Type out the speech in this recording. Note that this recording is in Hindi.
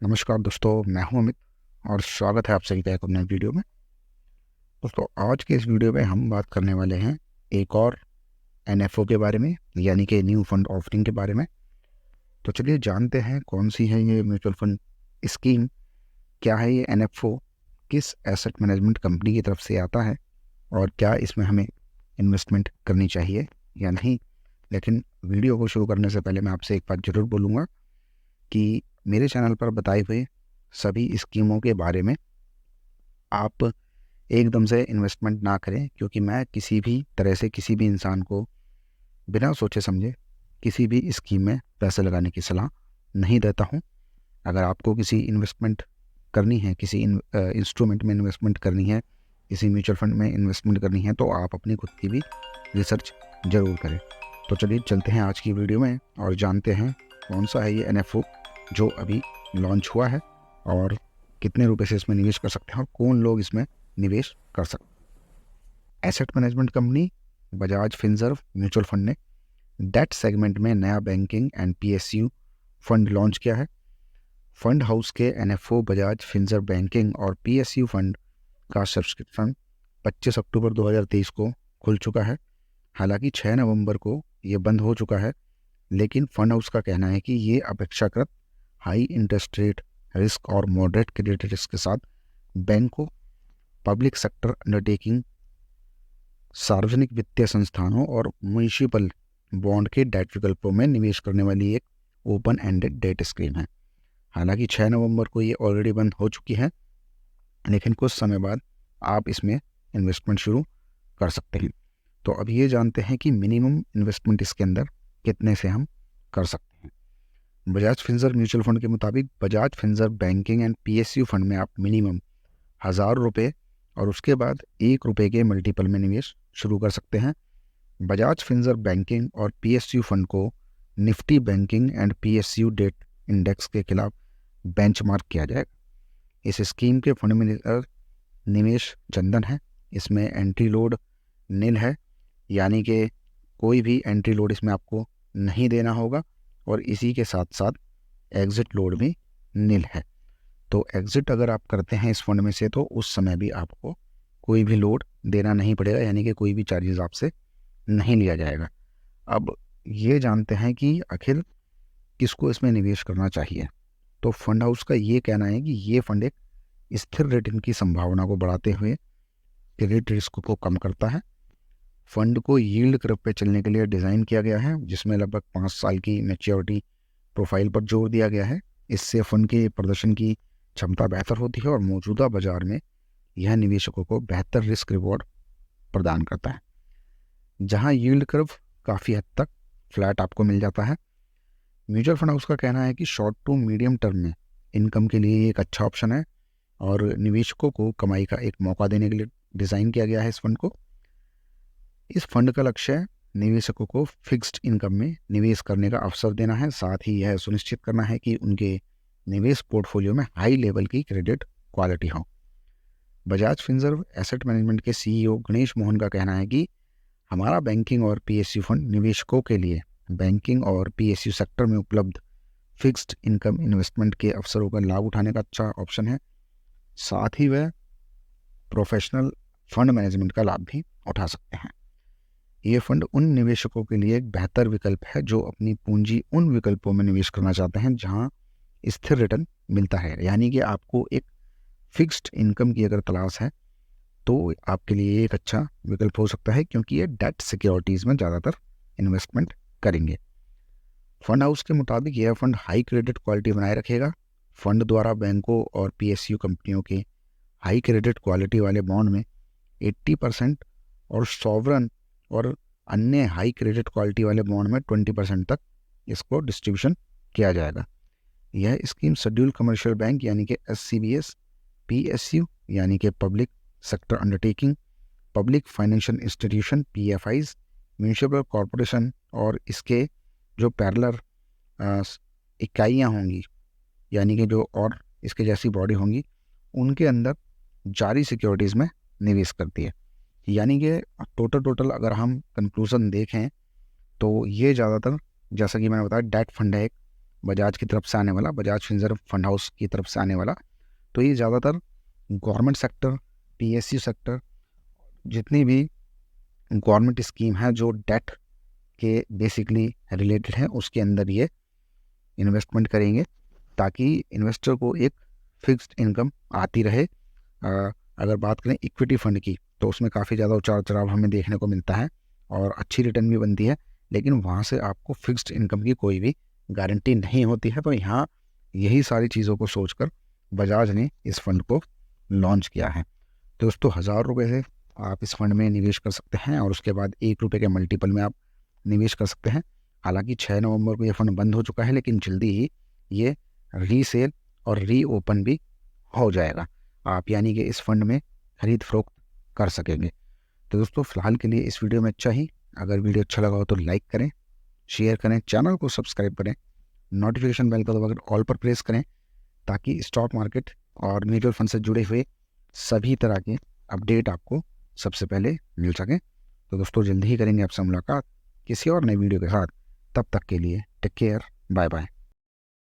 नमस्कार दोस्तों, मैं हूं अमित और स्वागत है आप सभी का एक और नए वीडियो में। दोस्तों, आज के इस वीडियो में हम बात करने वाले हैं एक और एनएफओ के बारे में, यानी कि न्यू फंड ऑफरिंग के बारे में। तो चलिए जानते हैं कौन सी है ये म्यूचुअल फंड स्कीम, क्या है ये एनएफओ, किस एसेट मैनेजमेंट कंपनी की तरफ से आता है और क्या इसमें हमें इन्वेस्टमेंट करनी चाहिए या नहीं। लेकिन वीडियो को शुरू करने से पहले मैं आपसे एक बात ज़रूर बोलूँगा कि मेरे चैनल पर बताए हुए सभी स्कीमों के बारे में आप एकदम से इन्वेस्टमेंट ना करें, क्योंकि मैं किसी भी तरह से किसी भी इंसान को बिना सोचे समझे किसी भी स्कीम में पैसे लगाने की सलाह नहीं देता हूं। अगर आपको किसी इन्वेस्टमेंट करनी है, किसी इंस्ट्रूमेंट में इन्वेस्टमेंट करनी है, किसी म्यूचुअल फंड में इन्वेस्टमेंट करनी है, तो आप अपनी खुद की भी रिसर्च ज़रूर करें। तो चलिए चलते हैं आज की वीडियो में और जानते हैं कौन सा है ये एनएफओ जो अभी लॉन्च हुआ है और कितने रुपए से इसमें निवेश कर सकते हैं और कौन लोग इसमें निवेश कर सकते हैं। Asset management company Bajaj Finserv mutual fund ने डेट सेगमेंट में नया banking and PSU fund launch किया है। फंड हाउस के एनएफओ बजाज फिनसर्व बैंकिंग और पीएसयू फंड का सब्सक्रिप्शन 25 अक्टूबर 2023 को खुल चुका है। हालांकि 6 नवंबर को ये बंद हो चुका है, लेकिन फंड हाउस का कहना है कि ये अपेक्षाकृत हाई इंटरेस्ट रेट रिस्क और मॉडरेट क्रेडिट रिस्क के साथ बैंकों, पब्लिक सेक्टर अंडरटेकिंग, सार्वजनिक वित्तीय संस्थानों और म्युनिसिपल बॉन्ड के डेट विकल्पों में निवेश करने वाली एक ओपन एंडेड डेट स्कीम है। हालांकि 6 नवंबर को ये ऑलरेडी बंद हो चुकी है, लेकिन कुछ समय बाद आप इसमें इन्वेस्टमेंट शुरू कर सकते हैं। तो अब ये जानते हैं कि मिनिमम इन्वेस्टमेंट इसके अंदर कितने से हम कर सकते हैं। बजाज फिनसर्व म्यूचुअल फंड के मुताबिक Bajaj Finserv banking and PSU fund में आप मिनिमम 1000 रुपये और उसके बाद 1 रुपये के मल्टीपल में निवेश शुरू कर सकते हैं। बजाज फिनसर्व बैंकिंग और पीएसयू फंड को Nifty banking and PSU debt index के खिलाफ बेंचमार्क किया जाएगा। इस स्कीम के फंड में निवेश जनधन है। इसमें एंट्री लोड नील है, यानी कि कोई भी एंट्री लोड इसमें आपको नहीं देना होगा और इसी के साथ साथ एग्जिट लोड भी नील है। तो एग्जिट अगर आप करते हैं इस फंड में से, तो उस समय भी आपको कोई भी लोड देना नहीं पड़ेगा, यानी कि कोई भी चार्जेस आपसे नहीं लिया जाएगा। अब ये जानते हैं कि आखिर किसको इसमें निवेश करना चाहिए। तो फंड हाउस का ये कहना है कि ये फंड एक स्थिर रिटर्न की संभावना को बढ़ाते हुए क्रेडिट रिस्क को कम करता है। फंड को यील्ड कर्व पे चलने के लिए डिज़ाइन किया गया है, जिसमें लगभग 5 साल की मैच्योरिटी प्रोफाइल पर जोर दिया गया है। इससे फंड के प्रदर्शन की क्षमता बेहतर होती है और मौजूदा बाजार में यह निवेशकों को बेहतर रिस्क रिवॉर्ड प्रदान करता है। जहां यील्ड कर्व काफ़ी हद तक फ्लैट आपको मिल जाता है। म्यूचुअल फंड हाउस का कहना है कि शॉर्ट टू मीडियम टर्म में इनकम के लिए एक अच्छा ऑप्शन है और निवेशकों को कमाई का एक मौका देने के लिए डिज़ाइन किया गया है इस फंड को। इस फंड का लक्ष्य निवेशकों को फिक्स्ड इनकम में निवेश करने का अवसर देना है, साथ ही यह सुनिश्चित करना है कि उनके निवेश पोर्टफोलियो में हाई लेवल की क्रेडिट क्वालिटी हो। बजाज फिनसर्व एसेट मैनेजमेंट के सीईओ गणेश मोहन का कहना है कि हमारा बैंकिंग और पीएसयू फंड निवेशकों के लिए बैंकिंग और पीएसयू सेक्टर में उपलब्ध फिक्स्ड इनकम इन्वेस्टमेंट के अवसरों का लाभ उठाने का अच्छा ऑप्शन है। साथ ही वह प्रोफेशनल फंड मैनेजमेंट का लाभ भी उठा सकते हैं। ये फंड उन निवेशकों के लिए एक बेहतर विकल्प है जो अपनी पूंजी उन विकल्पों में निवेश करना चाहते हैं जहां स्थिर रिटर्न मिलता है, यानी कि आपको एक फिक्स्ड इनकम की अगर तलाश है तो आपके लिए एक अच्छा विकल्प हो सकता है, क्योंकि ये डेट सिक्योरिटीज़ में ज़्यादातर इन्वेस्टमेंट करेंगे। फंड हाउस के मुताबिक यह फंड हाई क्रेडिट क्वालिटी बनाए रखेगा। फंड द्वारा बैंकों और पीएसयू कंपनियों के हाई क्रेडिट क्वालिटी वाले बॉन्ड में 80% और सॉवरन और अन्य हाई क्रेडिट क्वालिटी वाले बॉन्ड में 20% तक इसको डिस्ट्रीब्यूशन किया जाएगा। यह स्कीम शेड्यूल कमर्शियल बैंक यानी कि एससीबीएस, पीएसयू यानी कि public sector undertaking, public financial institution PFIs, municipal corporation और इसके जो पैरेलल इकाइयाँ होंगी, यानी कि जो और इसके जैसी बॉडी होंगी, उनके अंदर जारी सिक्योरिटीज़ में निवेश करती है। यानी कि टोटल अगर हम कंक्लूजन देखें तो ये ज़्यादातर, जैसा कि मैंने बताया, डेट फंड है एक, बजाज की तरफ से आने वाला, बजाज फिनसर्व फंड हाउस की तरफ से आने वाला। तो ये ज़्यादातर गवर्नमेंट सेक्टर, पीएसयू सेक्टर, जितनी भी गवर्नमेंट स्कीम है जो डेट के बेसिकली रिलेटेड है, उसके अंदर ये इन्वेस्टमेंट करेंगे ताकि इन्वेस्टर को एक फिक्स्ड इनकम आती रहे। अगर बात करें इक्विटी फंड की, तो उसमें काफ़ी ज़्यादा उतार चढ़ाव हमें देखने को मिलता है और अच्छी रिटर्न भी बनती है, लेकिन वहाँ से आपको फिक्स्ड इनकम की कोई भी गारंटी नहीं होती है। तो यहाँ यही सारी चीज़ों को सोचकर बजाज ने इस फंड को लॉन्च किया है। तो दोस्तों, 1000 रुपये से आप इस फंड में निवेश कर सकते हैं और उसके बाद 1 रुपये के मल्टीपल में आप निवेश कर सकते हैं। हालांकि 6 नवंबर को ये फ़ंड बंद हो चुका है, लेकिन जल्दी ही ये रीसेल और रीओपन भी हो जाएगा। आप यानी कि इस फंड में खरीद फरोख्त कर सकेंगे। तो दोस्तों, फ़िलहाल के लिए इस वीडियो में अच्छा ही। अगर वीडियो अच्छा लगा हो तो लाइक करें, शेयर करें, चैनल को सब्सक्राइब करें, नोटिफिकेशन बेल को दबाकर ऑल पर प्रेस करें ताकि स्टॉक मार्केट और म्यूचुअल फंड से जुड़े हुए सभी तरह के अपडेट आपको सबसे पहले मिल सकें। तो दोस्तों, जल्दी ही करेंगे आपसे मुलाकात किसी और नई वीडियो के साथ। तब तक के लिए टेक केयर, बाय बाय।